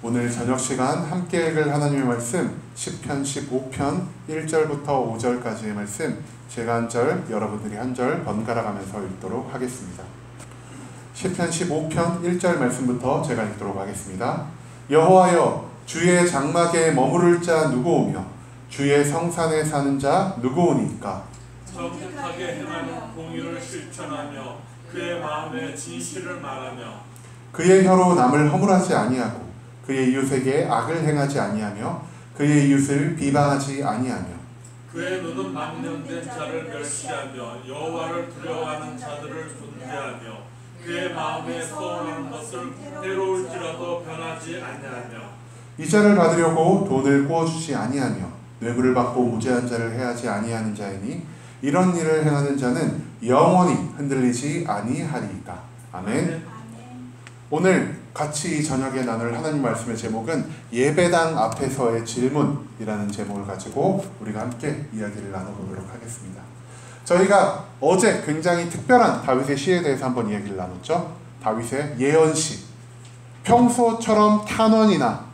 오늘 저녁 시간 함께 읽을 하나님의 말씀 시편 15편 1절부터 5절까지의 말씀 제가 한 절, 여러분들이 한 절 번갈아 가면서 읽도록 하겠습니다. 시편 15편 1절 말씀부터 제가 읽도록 하겠습니다. 여호와여, 주의 장막에 머무를 자 누구오며 주의 성산에 사는 자 누구오니까? 정직하게 행하는 공의를 실천하며 그의 마음에 진실을 말하며 그의 혀로 남을 허물하지 아니하고 그의 이웃에게 악을 행하지 아니하며 그의 이웃을 비방하지 아니하며 그의 눈은 망령된 자를 멸시하며 여호와를 두려워하는 자들을 존대하며 그의 마음에 서운한 것을 해로울지라도 변하지 아니하며 이자를 받으려고 돈을 구워주지 아니하며 뇌물을 받고 무죄한 자를 해하지 아니하는 자이니 이런 일을 행하는 자는 영원히 흔들리지 아니하리이다. 아멘. 오늘 같이 저녁에 나눌 하나님 말씀의 제목은 예배당 앞에서의 질문이라는 제목을 가지고 우리가 함께 이야기를 나눠보도록 하겠습니다. 저희가 어제 굉장히 특별한 다윗의 시에 대해서 한번 이야기를 나눴죠. 다윗의 예언시. 평소처럼 탄원이나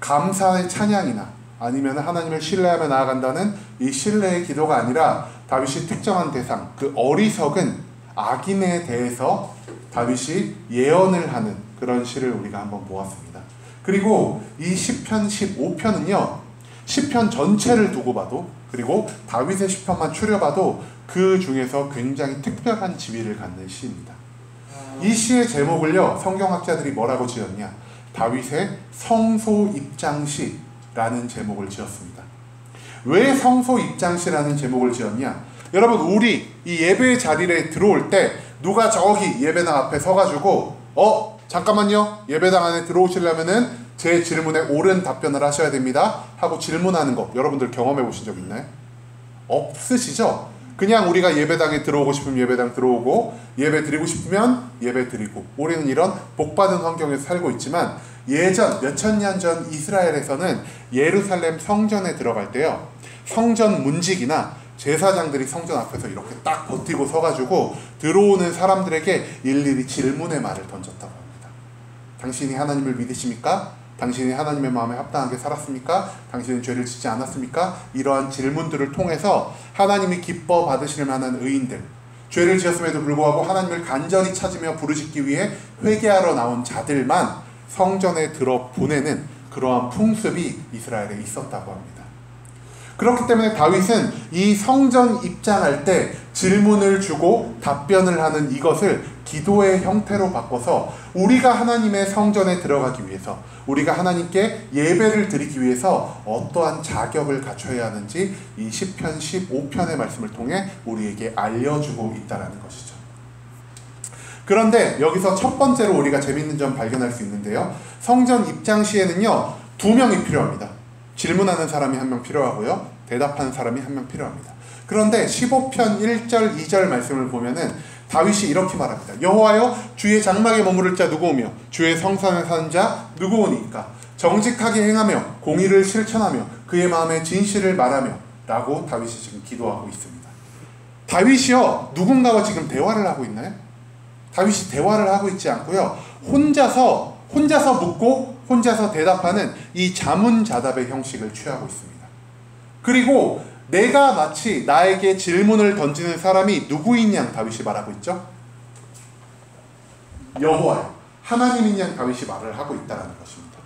감사의 찬양이나 아니면 하나님을 신뢰하며 나아간다는 이 신뢰의 기도가 아니라 다윗이 특정한 대상, 그 어리석은 악인에 대해서 다윗이 예언을 하는 그런 시를 우리가 한번 보았습니다. 그리고 이 시편 15편은요, 시편 전체를 두고 봐도 그리고 다윗의 시편만 추려봐도 그 중에서 굉장히 특별한 지위를 갖는 시입니다. 이 시의 제목을요, 성경학자들이 뭐라고 지었냐? 다윗의 성소입장시라는 제목을 지었습니다. 왜 성소입장시라는 제목을 지었냐? 여러분, 우리 이 예배의 자리에 들어올 때 누가 저기 예배당 앞에 서가지고 잠깐만요, 예배당 안에 들어오시려면은 제 질문에 옳은 답변을 하셔야 됩니다 하고 질문하는 거 여러분들 경험해 보신 적 있나요? 없으시죠? 그냥 우리가 예배당에 들어오고 싶으면 예배당 들어오고 예배 드리고 싶으면 예배 드리고 우리는 이런 복받은 환경에서 살고 있지만 예전 몇천 년 전 이스라엘에서는 예루살렘 성전에 들어갈 때요, 성전 문직이나 제사장들이 성전 앞에서 이렇게 딱 버티고 서가지고 들어오는 사람들에게 일일이 질문의 말을 던졌다고 합니다. 당신이 하나님을 믿으십니까? 당신이 하나님의 마음에 합당하게 살았습니까? 당신은 죄를 짓지 않았습니까? 이러한 질문들을 통해서 하나님이 기뻐 받으실 만한 의인들, 죄를 지었음에도 불구하고 하나님을 간절히 찾으며 부르짖기 위해 회개하러 나온 자들만 성전에 들어 보내는 그러한 풍습이 이스라엘에 있었다고 합니다. 그렇기 때문에 다윗은 이 성전 입장할 때 질문을 주고 답변을 하는 이것을 기도의 형태로 바꿔서 우리가 하나님의 성전에 들어가기 위해서, 우리가 하나님께 예배를 드리기 위해서 어떠한 자격을 갖춰야 하는지 이 시편 15편의 말씀을 통해 우리에게 알려주고 있다는 것이죠. 그런데 여기서 첫 번째로 우리가 재밌는 점 발견할 수 있는데요, 성전 입장 시에는요 2명이 필요합니다. 질문하는 사람이 1명 필요하고요, 대답하는 사람이 1명 필요합니다. 그런데 15편 1절 2절 말씀을 보면은 다윗이 이렇게 말합니다. 여호와여, 주의 장막에 머무를 자 누구오며 주의 성산에 사는 자 누구오니까? 정직하게 행하며 공의를 실천하며 그의 마음에 진실을 말하며 라고 다윗이 지금 기도하고 있습니다. 다윗이요, 누군가와 지금 대화를 하고 있나요? 다윗이 대화를 하고 있지 않고요, 혼자서 묻고 혼자서 대답하는 이 자문자답의 형식을 취하고 있습니다. 그리고 내가 마치 나에게 질문을 던지는 사람이 누구인 양 다윗이 말하고 있죠? 여호와요, 하나님인 양 다윗이 말을 하고 있다는 것입니다.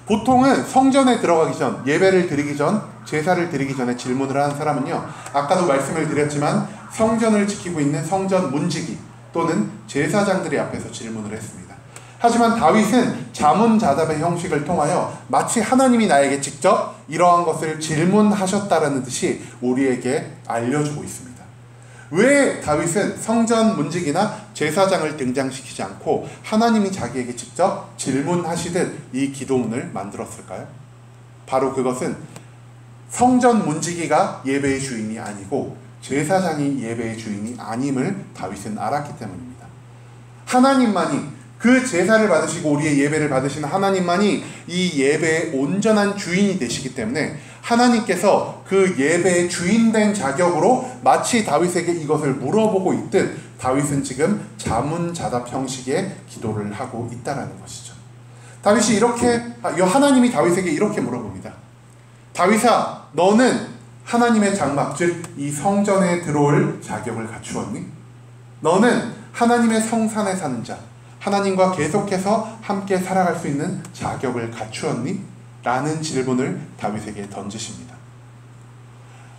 보통은 성전에 들어가기 전, 예배를 드리기 전, 제사를 드리기 전에 질문을 하는 사람은요, 아까도 말씀을 드렸지만 성전을 지키고 있는 성전 문지기 또는 제사장들이 앞에서 질문을 했습니다. 하지만 다윗은 자문자답의 형식을 통하여 마치 하나님이 나에게 직접 이러한 것을 질문하셨다라는 듯이 우리에게 알려주고 있습니다. 왜 다윗은 성전 문직이나 제사장을 등장시키지 않고 하나님이 자기에게 직접 질문하시듯 이 기도문을 만들었을까요? 바로 그것은 성전 문지기가 예배의 주인이 아니고 제사장이 예배의 주인이 아님을 다윗은 알았기 때문입니다. 하나님만이, 그 제사를 받으시고 우리의 예배를 받으시는 하나님만이 이 예배의 온전한 주인이 되시기 때문에 하나님께서 그 예배의 주인된 자격으로 마치 다윗에게 이것을 물어보고 있듯 다윗은 지금 자문자답 형식의 기도를 하고 있다는 것이죠. 다윗이 하나님이 다윗에게 이렇게 물어봅니다. 다윗아, 너는 하나님의 장막, 즉 이 성전에 들어올 자격을 갖추었니? 너는 하나님의 성산에 사는 자, 하나님과 계속해서 함께 살아갈 수 있는 자격을 갖추었니? 라는 질문을 다윗에게 던지십니다.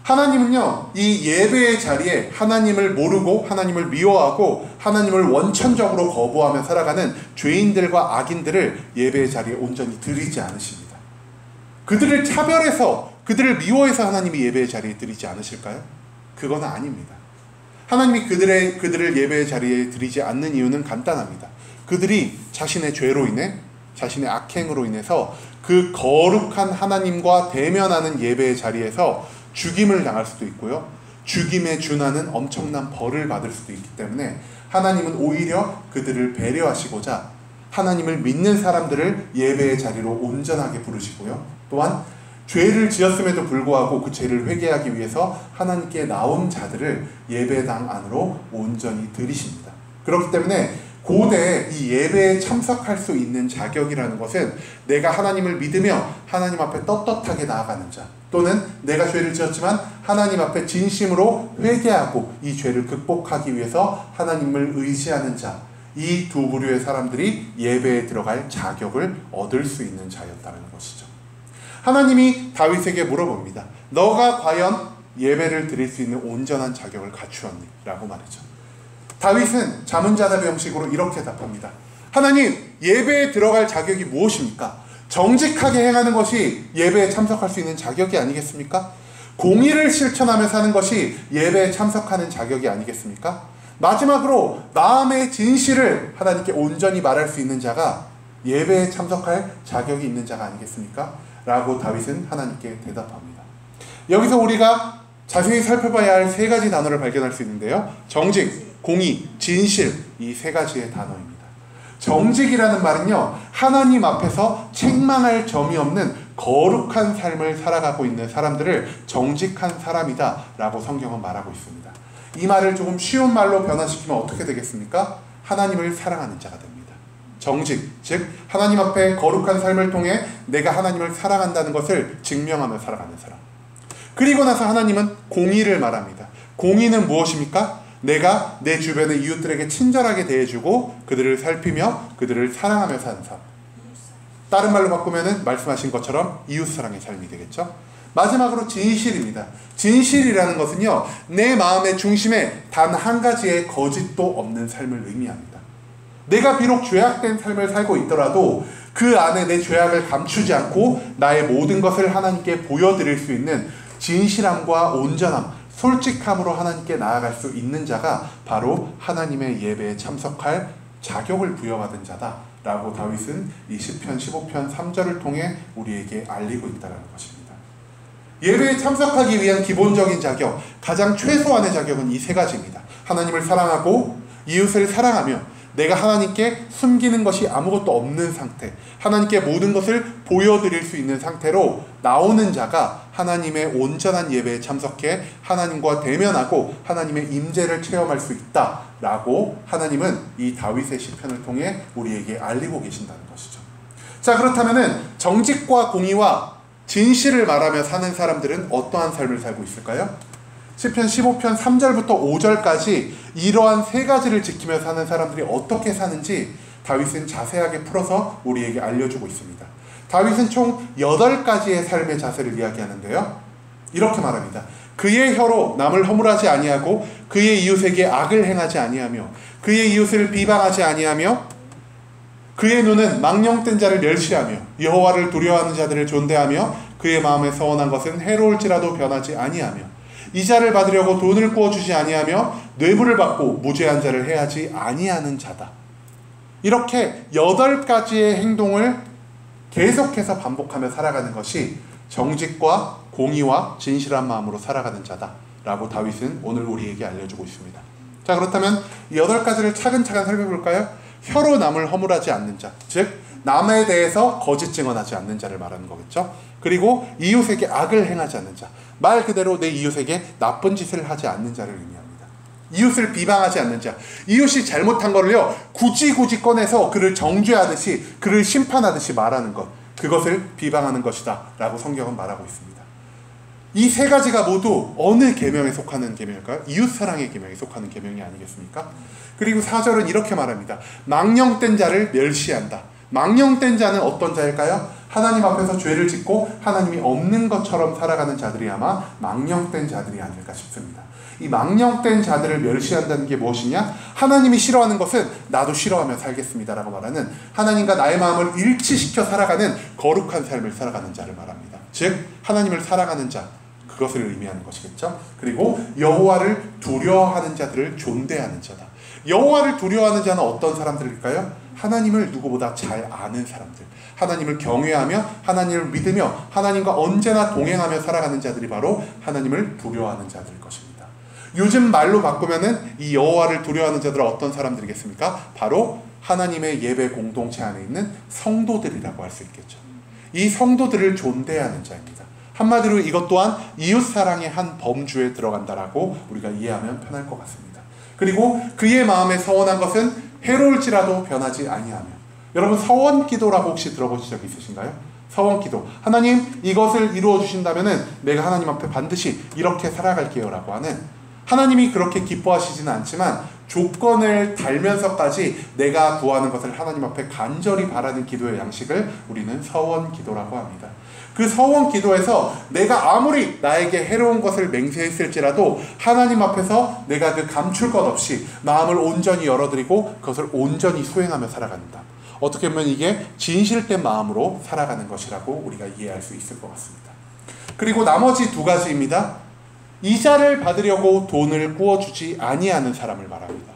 하나님은요, 이 예배의 자리에 하나님을 모르고 하나님을 미워하고 하나님을 원천적으로 거부하며 살아가는 죄인들과 악인들을 예배의 자리에 온전히 드리지 않으십니다. 그들을 차별해서, 그들을 미워해서 하나님이 예배의 자리에 드리지 않으실까요? 그건 아닙니다. 하나님이 그들을 예배의 자리에 드리지 않는 이유는 간단합니다. 그들이 자신의 죄로 인해, 자신의 악행으로 인해서 그 거룩한 하나님과 대면하는 예배의 자리에서 죽임을 당할 수도 있고요, 죽임에 준하는 엄청난 벌을 받을 수도 있기 때문에 하나님은 오히려 그들을 배려하시고자 하나님을 믿는 사람들을 예배의 자리로 온전하게 부르시고요, 또한 죄를 지었음에도 불구하고 그 죄를 회개하기 위해서 하나님께 나온 자들을 예배당 안으로 온전히 들이십니다. 그렇기 때문에 고대에 이 예배에 참석할 수 있는 자격이라는 것은 내가 하나님을 믿으며 하나님 앞에 떳떳하게 나아가는 자, 또는 내가 죄를 지었지만 하나님 앞에 진심으로 회개하고 이 죄를 극복하기 위해서 하나님을 의지하는 자, 이 두 부류의 사람들이 예배에 들어갈 자격을 얻을 수 있는 자였다는 것이죠. 하나님이 다윗에게 물어봅니다. 너가 과연 예배를 드릴 수 있는 온전한 자격을 갖추었니? 라고 말이죠. 다윗은 자문자답의 형식으로 이렇게 답합니다. 하나님, 예배에 들어갈 자격이 무엇입니까? 정직하게 행하는 것이 예배에 참석할 수 있는 자격이 아니겠습니까? 공의를 실천하며 사는 것이 예배에 참석하는 자격이 아니겠습니까? 마지막으로 마음의 진실을 하나님께 온전히 말할 수 있는 자가 예배에 참석할 자격이 있는 자가 아니겠습니까? 라고 다윗은 하나님께 대답합니다. 여기서 우리가 자세히 살펴봐야 할 세 가지 단어를 발견할 수 있는데요. 정직, 공의, 진실, 이 세 가지의 단어입니다. 정직이라는 말은요, 하나님 앞에서 책망할 점이 없는 거룩한 삶을 살아가고 있는 사람들을 정직한 사람이다 라고 성경은 말하고 있습니다. 이 말을 조금 쉬운 말로 변화시키면 어떻게 되겠습니까? 하나님을 사랑하는 자가 됩니다. 정직, 즉 하나님 앞에 거룩한 삶을 통해 내가 하나님을 사랑한다는 것을 증명하며 살아가는 사람. 그리고 나서 하나님은 공의를 말합니다. 공의는 무엇입니까? 내가 내 주변의 이웃들에게 친절하게 대해주고 그들을 살피며 그들을 사랑하며 사는 삶. 다른 말로 바꾸면 말씀하신 것처럼 이웃사랑의 삶이 되겠죠. 마지막으로 진실입니다. 진실이라는 것은요, 내 마음의 중심에 단 한 가지의 거짓도 없는 삶을 의미합니다. 내가 비록 죄악된 삶을 살고 있더라도 그 안에 내 죄악을 감추지 않고 나의 모든 것을 하나님께 보여드릴 수 있는 진실함과 온전함, 솔직함으로 하나님께 나아갈 수 있는 자가 바로 하나님의 예배에 참석할 자격을 부여받은 자다 라고 다윗은 이 시편 15편 3절을 통해 우리에게 알리고 있다는 것입니다. 예배에 참석하기 위한 기본적인 자격, 가장 최소한의 자격은 이 세 가지입니다. 하나님을 사랑하고 이웃을 사랑하며 내가 하나님께 숨기는 것이 아무것도 없는 상태, 하나님께 모든 것을 보여드릴 수 있는 상태로 나오는 자가 하나님의 온전한 예배에 참석해 하나님과 대면하고 하나님의 임재를 체험할 수 있다라고 하나님은 이 다윗의 시편을 통해 우리에게 알리고 계신다는 것이죠. 자, 그렇다면은 정직과 공의와 진실을 말하며 사는 사람들은 어떠한 삶을 살고 있을까요? 시편 15편 3절부터 5절까지 이러한 세 가지를 지키며 사는 사람들이 어떻게 사는지 다윗은 자세하게 풀어서 우리에게 알려주고 있습니다. 다윗은 총 8가지의 삶의 자세를 이야기하는데요. 이렇게 말합니다. 그의 혀로 남을 허물하지 아니하고 그의 이웃에게 악을 행하지 아니하며 그의 이웃을 비방하지 아니하며 그의 눈은 망령된 자를 멸시하며 여호와를 두려워하는 자들을 존대하며 그의 마음에 서원한 것은 해로울지라도 변하지 아니하며 이자를 받으려고 돈을 구워주지 아니하며 뇌물을 받고 무죄한 자를 해하지 아니하는 자다. 이렇게 8가지의 행동을 계속해서 반복하며 살아가는 것이 정직과 공의와 진실한 마음으로 살아가는 자다 라고 다윗은 오늘 우리에게 알려주고 있습니다. 자, 그렇다면 이 8가지를 차근차근 살펴볼까요? 혀로 남을 허물하지 않는 자, 즉 남에 대해서 거짓 증언하지 않는 자를 말하는 거겠죠. 그리고 이웃에게 악을 행하지 않는 자, 말 그대로 내 이웃에게 나쁜 짓을 하지 않는 자를 의미합니다. 이웃을 비방하지 않는 자, 이웃이 잘못한 거를요 굳이 꺼내서 그를 정죄하듯이 그를 심판하듯이 말하는 것, 그것을 비방하는 것이다 라고 성경은 말하고 있습니다. 이 세 가지가 모두 어느 계명에 속하는 계명일까요? 이웃사랑의 계명에 속하는 계명이 아니겠습니까? 그리고 4절은 이렇게 말합니다. 망령된 자를 멸시한다. 망령된 자는 어떤 자일까요? 하나님 앞에서 죄를 짓고 하나님이 없는 것처럼 살아가는 자들이 아마 망령된 자들이 아닐까 싶습니다. 이 망령된 자들을 멸시한다는 게 무엇이냐? 하나님이 싫어하는 것은 나도 싫어하며 살겠습니다 라고 말하는, 하나님과 나의 마음을 일치시켜 살아가는 거룩한 삶을 살아가는 자를 말합니다. 즉 하나님을 사랑하는 자, 그것을 의미하는 것이겠죠. 그리고 여호와를 두려워하는 자들을 존대하는 자다. 여호와를 두려워하는 자는 어떤 사람들일까요? 하나님을 누구보다 잘 아는 사람들, 하나님을 경외하며 하나님을 믿으며 하나님과 언제나 동행하며 살아가는 자들이 바로 하나님을 두려워하는 자들일 것입니다. 요즘 말로 바꾸면은 이 여호와를 두려워하는 자들은 어떤 사람들이겠습니까? 바로 하나님의 예배 공동체 안에 있는 성도들이라고 할 수 있겠죠. 이 성도들을 존대하는 자입니다. 한마디로 이것 또한 이웃사랑의 한 범주에 들어간다라고 우리가 이해하면 편할 것 같습니다. 그리고 그의 마음에 서원한 것은 해로울지라도 변하지 아니하며, 여러분 서원기도라고 혹시 들어보신 적 있으신가요? 서원기도, 하나님 이것을 이루어 주신다면 내가 하나님 앞에 반드시 이렇게 살아갈게요 라고 하는, 하나님이 그렇게 기뻐하시지는 않지만 조건을 달면서까지 내가 구하는 것을 하나님 앞에 간절히 바라는 기도의 양식을 우리는 서원기도라고 합니다. 그 서원기도에서 내가 아무리 나에게 해로운 것을 맹세했을지라도 하나님 앞에서 내가 그 감출 것 없이 마음을 온전히 열어드리고 그것을 온전히 수행하며 살아간다. 어떻게 보면 이게 진실된 마음으로 살아가는 것이라고 우리가 이해할 수 있을 것 같습니다. 그리고 나머지 두 가지입니다. 이자를 받으려고 돈을 꾸어주지 아니하는 사람을 말합니다.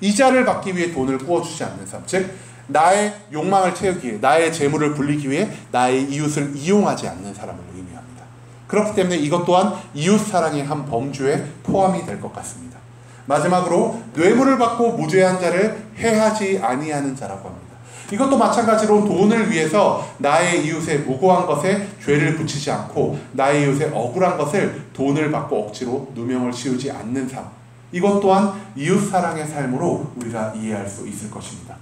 이자를 받기 위해 돈을 꾸어주지 않는 사람, 즉 나의 욕망을 채우기 위해, 나의 재물을 불리기 위해 나의 이웃을 이용하지 않는 사람을 의미합니다. 그렇기 때문에 이것 또한 이웃사랑의 한 범주에 포함이 될 것 같습니다. 마지막으로 뇌물을 받고 무죄한 자를 해하지 아니하는 자라고 합니다. 이것도 마찬가지로 돈을 위해서 나의 이웃의 무고한 것에 죄를 붙이지 않고 나의 이웃의 억울한 것을 돈을 받고 억지로 누명을 씌우지 않는 삶, 이것 또한 이웃사랑의 삶으로 우리가 이해할 수 있을 것입니다.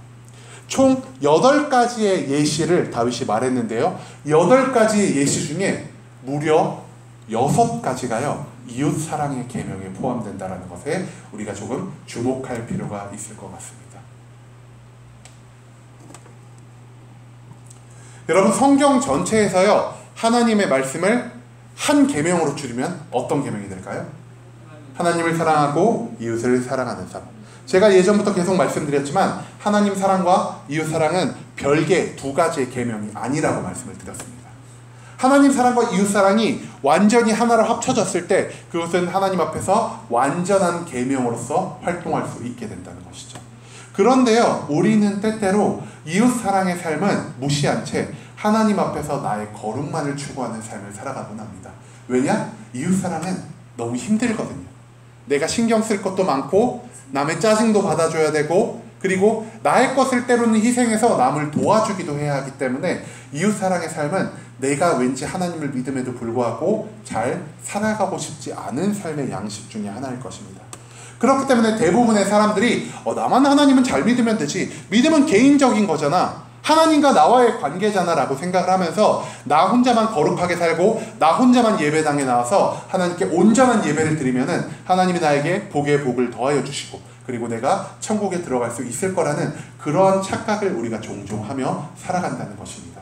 총 8가지의 예시를 다윗이 말했는데요, 8가지의 예시 중에 무려 6가지가요 이웃사랑의 계명에 포함된다는 것에 우리가 조금 주목할 필요가 있을 것 같습니다. 여러분 성경 전체에서요 하나님의 말씀을 한 계명으로 줄이면 어떤 계명이 될까요? 하나님을 사랑하고 이웃을 사랑하는 삶. 제가 예전부터 계속 말씀드렸지만 하나님 사랑과 이웃 사랑은 별개 두 가지의 계명이 아니라고 말씀을 드렸습니다. 하나님 사랑과 이웃 사랑이 완전히 하나로 합쳐졌을 때 그것은 하나님 앞에서 완전한 계명으로서 활동할 수 있게 된다는 것이죠. 그런데요 우리는 때때로 이웃사랑의 삶은 무시한 채 하나님 앞에서 나의 거룩만을 추구하는 삶을 살아가곤 합니다. 왜냐? 이웃사랑은 너무 힘들거든요. 내가 신경 쓸 것도 많고 남의 짜증도 받아줘야 되고 그리고 나의 것을 때로는 희생해서 남을 도와주기도 해야 하기 때문에 이웃사랑의 삶은 내가 왠지 하나님을 믿음에도 불구하고 잘 살아가고 싶지 않은 삶의 양식 중에 하나일 것입니다. 그렇기 때문에 대부분의 사람들이 나만 하나님은 잘 믿으면 되지, 믿음은 개인적인 거잖아, 하나님과 나와의 관계잖아 라고 생각을 하면서 나 혼자만 거룩하게 살고 나 혼자만 예배당에 나와서 하나님께 온전한 예배를 드리면은 하나님이 나에게 복에 복을 더하여 주시고 그리고 내가 천국에 들어갈 수 있을 거라는 그러한 착각을 우리가 종종 하며 살아간다는 것입니다.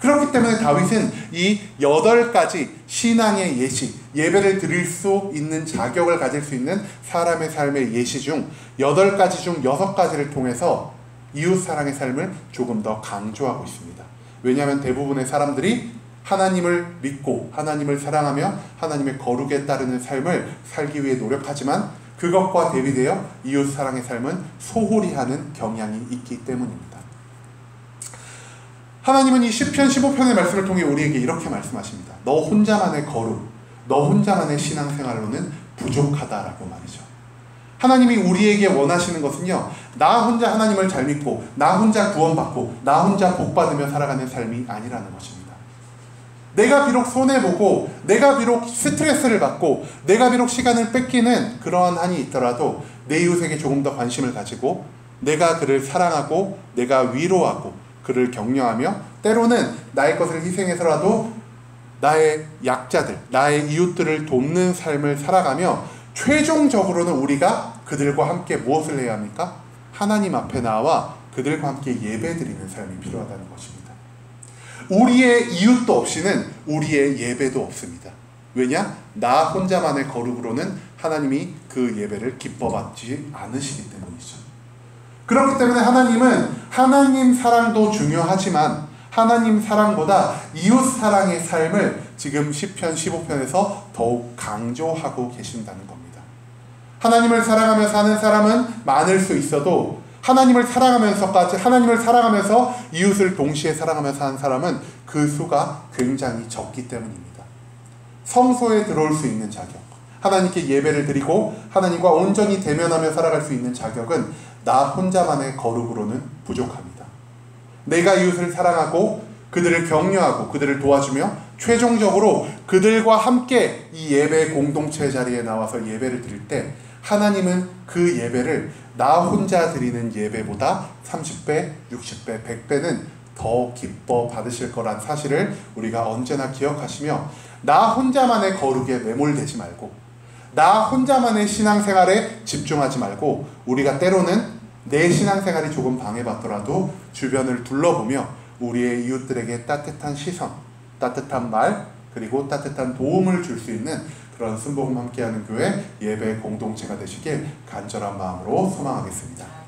그렇기 때문에 다윗은 이 8가지 신앙의 예시, 예배를 드릴 수 있는 자격을 가질 수 있는 사람의 삶의 예시 중 8가지 중 6가지를 통해서 이웃사랑의 삶을 조금 더 강조하고 있습니다. 왜냐하면 대부분의 사람들이 하나님을 믿고 하나님을 사랑하며 하나님의 거룩에 따르는 삶을 살기 위해 노력하지만 그것과 대비되어 이웃사랑의 삶은 소홀히 하는 경향이 있기 때문입니다. 하나님은 이 시편 15편의 말씀을 통해 우리에게 이렇게 말씀하십니다. 너 혼자만의 거룩, 너 혼자만의 신앙생활로는 부족하다라고 말이죠. 하나님이 우리에게 원하시는 것은요, 나 혼자 하나님을 잘 믿고 나 혼자 구원받고 나 혼자 복받으며 살아가는 삶이 아니라는 것입니다. 내가 비록 손해보고 내가 비록 스트레스를 받고 내가 비록 시간을 뺏기는 그러한 한이 있더라도 내 이웃에게 조금 더 관심을 가지고 내가 그를 사랑하고 내가 위로하고 그를 격려하며 때로는 나의 것을 희생해서라도 나의 약자들, 나의 이웃들을 돕는 삶을 살아가며 최종적으로는 우리가 그들과 함께 무엇을 해야 합니까? 하나님 앞에 나와 그들과 함께 예배드리는 삶이 필요하다는 것입니다. 우리의 이웃도 없이는 우리의 예배도 없습니다. 왜냐? 나 혼자만의 거룩으로는 하나님이 그 예배를 기뻐받지 않으시기 때문이죠. 그렇기 때문에 하나님은 하나님 사랑도 중요하지만 하나님 사랑보다 이웃 사랑의 삶을 지금 시편 15편에서 더욱 강조하고 계신다는 겁니다. 하나님을 사랑하며 사는 사람은 많을 수 있어도 하나님을 사랑하면서 이웃을 동시에 사랑하며 사는 사람은 그 수가 굉장히 적기 때문입니다. 성소에 들어올 수 있는 자격, 하나님께 예배를 드리고 하나님과 온전히 대면하며 살아갈 수 있는 자격은 나 혼자만의 거룩으로는 부족합니다. 내가 이웃을 사랑하고 그들을 격려하고 그들을 도와주며 최종적으로 그들과 함께 이 예배 공동체 자리에 나와서 예배를 드릴 때 하나님은 그 예배를 나 혼자 드리는 예배보다 30배, 60배, 100배는 더 기뻐 받으실 거란 사실을 우리가 언제나 기억하시며 나 혼자만의 거룩에 매몰되지 말고 나 혼자만의 신앙생활에 집중하지 말고 우리가 때로는 내 신앙생활이 조금 방해받더라도 주변을 둘러보며 우리의 이웃들에게 따뜻한 시선, 따뜻한 말, 그리고 따뜻한 도움을 줄 수 있는 그런 순복음 함께하는 교회 예배 공동체가 되시길 간절한 마음으로 소망하겠습니다.